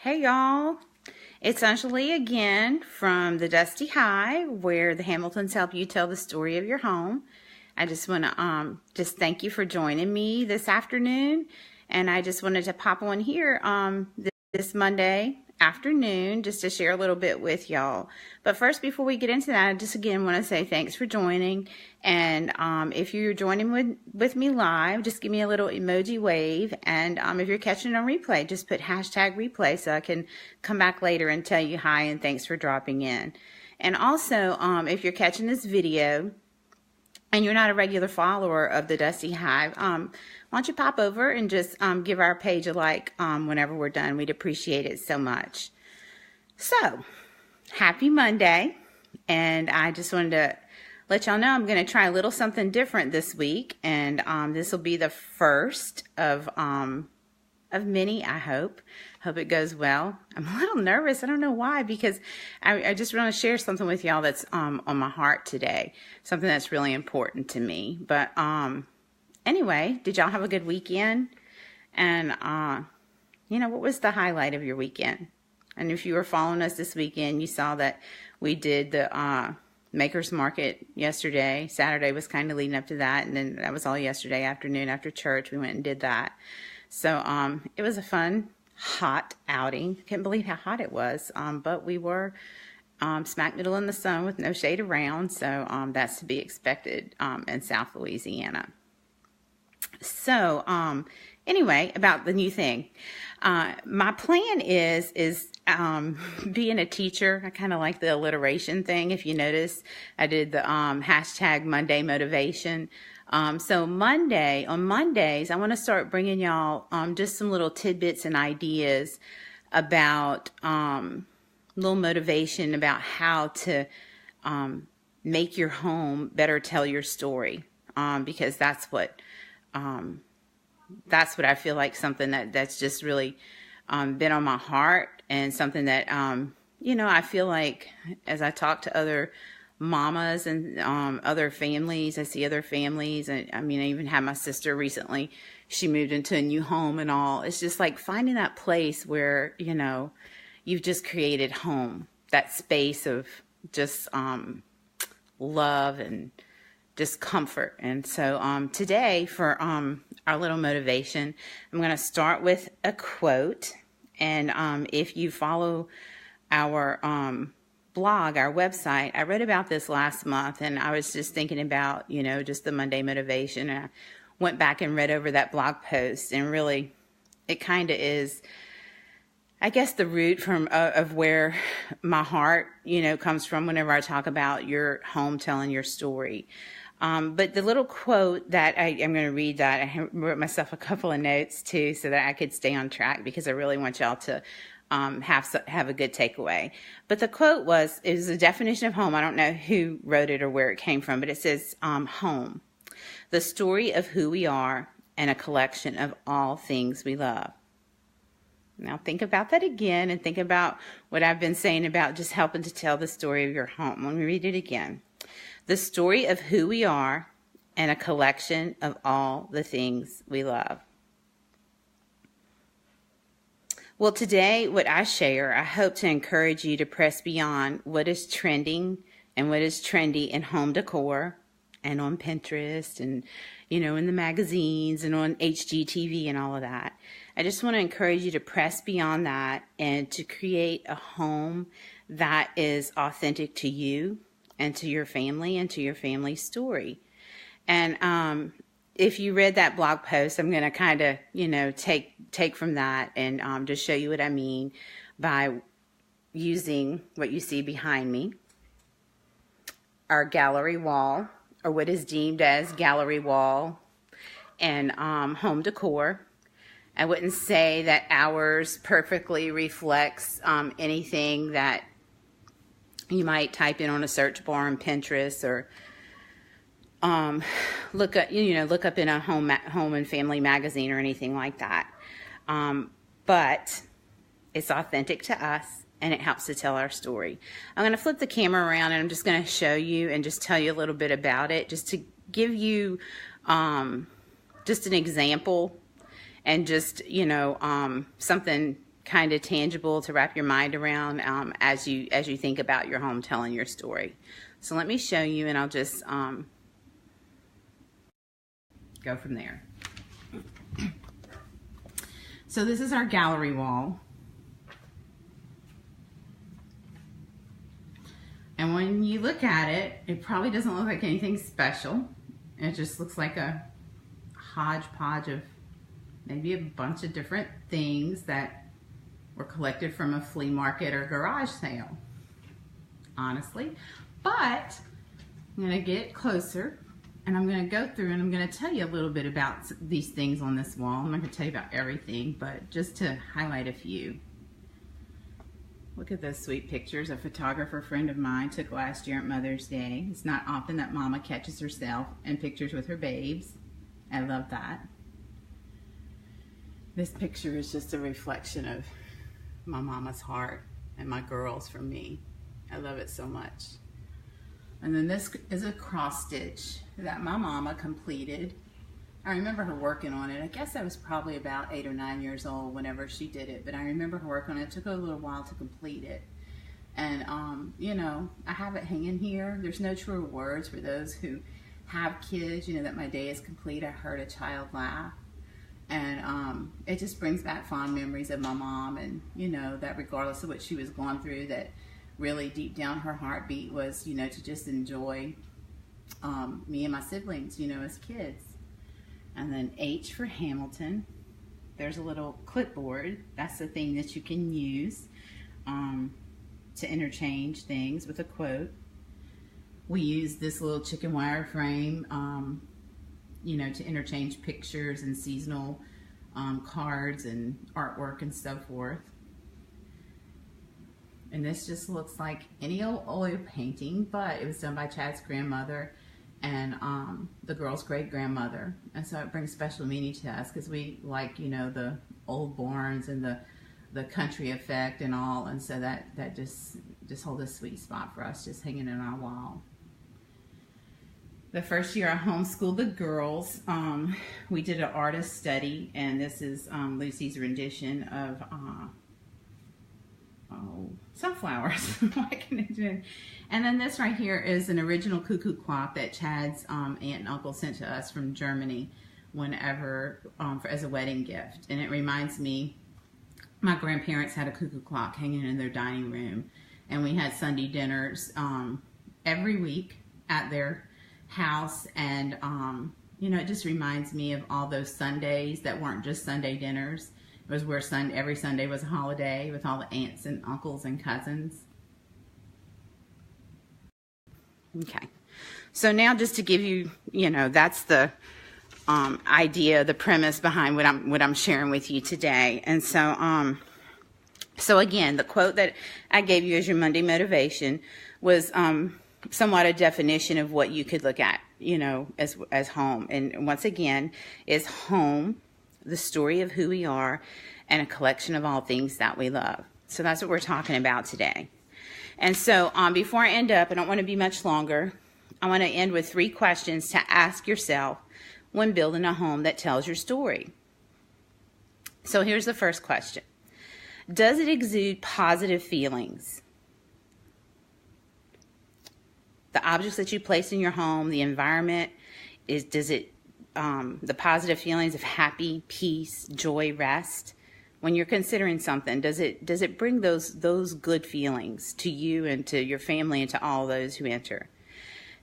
Hey y'all, it's Anjali again from the Dusty Hive, where the Hamiltons help you tell the story of your home. I just want to just thank you for joining me this afternoon, and I just wanted to pop on here this Monday afternoon just to share a little bit with y'all. But first, before we get into that, I just again want to say thanks for joining. And if you're joining with me live, just give me a little emoji wave. And if you're catching it on replay, just put hashtag replay so I can come back later and tell you hi and thanks for dropping in. And also, if you're catching this video and you're not a regular follower of the Dusty Hive, why don't you pop over and just give our page a like whenever we're done. We'd appreciate it so much. So, happy Monday. And I just wanted to let y'all know I'm going to try a little something different this week. And this will be the first of many, I hope. Hope it goes well. I'm a little nervous. I don't know why, because I just want to share something with y'all that's on my heart today. Something that's really important to me. But anyway, did y'all have a good weekend? And what was the highlight of your weekend? And if you were following us this weekend, you saw that we did the Makers Market yesterday. Saturday was kind of leading up to that, and then that was all yesterday afternoon after church. We went and did that. So it was a fun, hot outing. Can't believe how hot it was. But we were smack middle in the sun with no shade around. So that's to be expected in South Louisiana. So anyway, about the new thing. My plan is being a teacher. I kind of like the alliteration thing. If you notice, I did the hashtag Monday motivation. So on Mondays, I want to start bringing y'all just some little tidbits and ideas about little motivation about how to make your home better tell your story, because that's what I feel like, something that's just really been on my heart, and something that I feel like as I talk to other mamas and other families, I see other families, and I even had my sister recently. She moved into a new home and all. It's just like finding that place where you've just created home, that space of just love and just comfort. And so today, for our little motivation, I'm going to start with a quote. And if you follow our blog, our website, I read about this last month, and I was just thinking about, just the Monday motivation. And I went back and read over that blog post, and really, it kind of is, I guess, the root of where my heart, comes from whenever I talk about your home telling your story. But the little quote that I'm going to read, that I wrote myself a couple of notes too, so that I could stay on track, because I really want y'all to have a good takeaway. But the quote is a definition of home. I don't know who wrote it or where it came from, but it says, home, the story of who we are and a collection of all things we love. Now think about that again, and think about what I've been saying about just helping to tell the story of your home. Let me read it again. The story of who we are and a collection of all the things we love. Well, today, what I share, I hope to encourage you to press beyond what is trending and what is trendy in home decor and on Pinterest and, in the magazines and on HGTV and all of that. I just want to encourage you to press beyond that and to create a home that is authentic to you and to your family and to your family's story. And if you read that blog post, I'm going to kind of, take from that and just show you what I mean by using what you see behind me, our gallery wall, or what is deemed as gallery wall, and home decor. I wouldn't say that ours perfectly reflects anything that you might type in on a search bar on Pinterest, or look up in a home and family magazine or anything like that. But it's authentic to us, and it helps to tell our story. I'm going to flip the camera around, and I'm just going to show you and just tell you a little bit about it, just to give you just an example, and just something kind of tangible to wrap your mind around as you think about your home telling your story. So let me show you, and I'll just go from there. So this is our gallery wall. And when you look at it, it probably doesn't look like anything special. It just looks like a hodgepodge of maybe a bunch of different things that were collected from a flea market or garage sale, honestly. But I'm gonna get closer and I'm gonna go through and I'm gonna tell you a little bit about these things on this wall. I'm not gonna tell you about everything, but just to highlight a few. Look at those sweet pictures a photographer friend of mine took last year at Mother's Day. It's not often that Mama catches herself in pictures with her babes. I love that. This picture is just a reflection of my mama's heart and my girls for me. I love it so much. And then this is a cross stitch that my mama completed. I remember her working on it. I guess I was probably about 8 or 9 years old whenever she did it, but I remember her working on it. It took her a little while to complete it. And, you know, I have it hanging here. There's no truer words for those who have kids, you know, that my day is complete. I heard a child laugh. And it just brings back fond memories of my mom, and, you know, that regardless of what she was going through, that really deep down her heartbeat was, you know, to just enjoy me and my siblings, you know, as kids. And then H for Hamilton. There's a little clipboard. That's the thing that you can use to interchange things with a quote. We use this little chicken wire frame, you know, to interchange pictures and seasonal cards and artwork and so forth. And this just looks like any old oil painting, but it was done by Chad's grandmother and the girl's great-grandmother. And so it brings special meaning to us because we like, you know, the old barns and the country effect and all. And so that just holds a sweet spot for us, just hanging in our wall. The first year I homeschooled the girls, we did an artist study, and this is Lucy's rendition of sunflowers. What can I do? And then this right here is an original cuckoo clock that Chad's aunt and uncle sent to us from Germany whenever as a wedding gift. And it reminds me, my grandparents had a cuckoo clock hanging in their dining room, and we had Sunday dinners every week at their house. And you know, it just reminds me of all those Sundays that weren't just Sunday dinners. It was where every Sunday was a holiday with all the aunts and uncles and cousins. Okay, so now just to give you, you know, that's the idea, the premise behind what I'm sharing with you today. And so, so again, the quote that I gave you as your Monday motivation was somewhat a definition of what you could look at, you know, as home. And once again, is home the story of who we are and a collection of all things that we love. So that's what we're talking about today. And so before I end up, I don't want to be much longer. I want to end with 3 questions to ask yourself when building a home that tells your story. So here's the first question. Does it exude positive feelings? The objects that you place in your home, the environment, does it the positive feelings of happy, peace, joy, rest? When you're considering something, does it bring those good feelings to you and to your family and to all those who enter?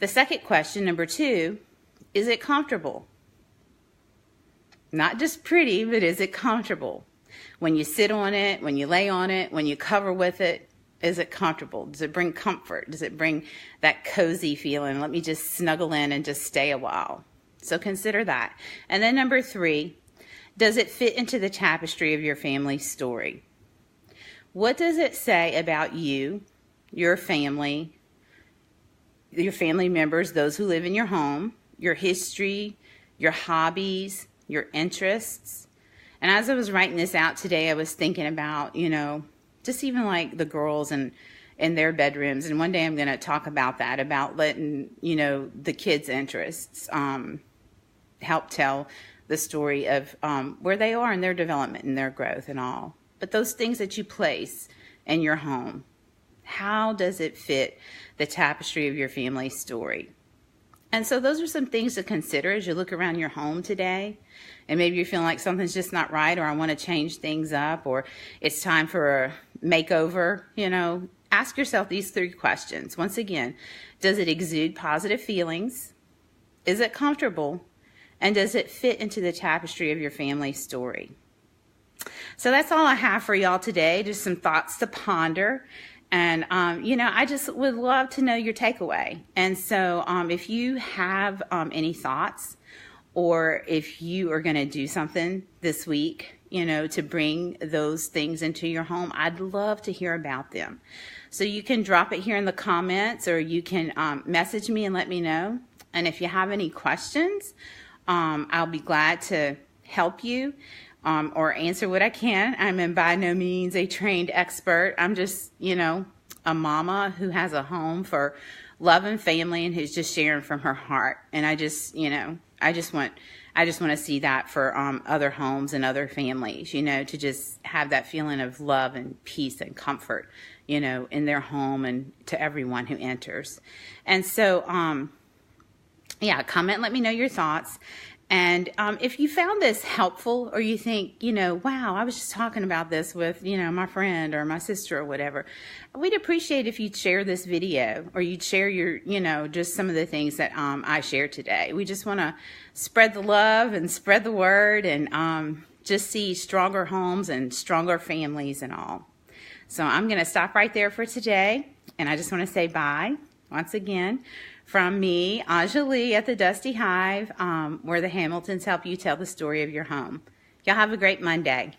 The second question, number 2, is it comfortable? Not just pretty, but is it comfortable? When you sit on it, when you lay on it, when you cover with it, is it comfortable? Does it bring comfort? Does it bring that cozy feeling? Let me just snuggle in and just stay a while. So consider that. And then number 3, does it fit into the tapestry of your family's story? What does it say about you, your family members, those who live in your home, your history, your hobbies, your interests? And as I was writing this out today, I was thinking about, you know, just even like the girls and in their bedrooms. And one day I'm going to talk about that, about letting, you know, the kids' interests help tell the story of where they are in their development and their growth and all. but those things that you place in your home, how does it fit the tapestry of your family story? And so those are some things to consider as you look around your home today. And maybe you're feeling like something's just not right, or I want to change things up, or it's time for a makeover. Ask yourself these 3 questions. Once again, does it exude positive feelings? Is it comfortable? And does it fit into the tapestry of your family story? So that's all I have for y'all today. Just some thoughts to ponder. And, I just would love to know your takeaway. And so if you have any thoughts, or if you are going to do something this week, to bring those things into your home, I'd love to hear about them. So you can drop it here in the comments, or you can message me and let me know. And if you have any questions, I'll be glad to help you. Or answer what I can. I'm by no means a trained expert. I'm just, a mama who has a home for love and family, and who's just sharing from her heart. And I just want to see that for other homes and other families, to just have that feeling of love and peace and comfort, in their home, and to everyone who enters. And so, comment, let me know your thoughts. And if you found this helpful, or you think, wow, I was just talking about this with, my friend or my sister or whatever, we'd appreciate if you'd share this video, or you'd share your, just some of the things that I shared today. We just want to spread the love and spread the word, and just see stronger homes and stronger families and all. So I'm going to stop right there for today. And I just want to say bye once again. From me, Aja Lee at the Dusty Hive, where the Hamiltons help you tell the story of your home. Y'all have a great Monday.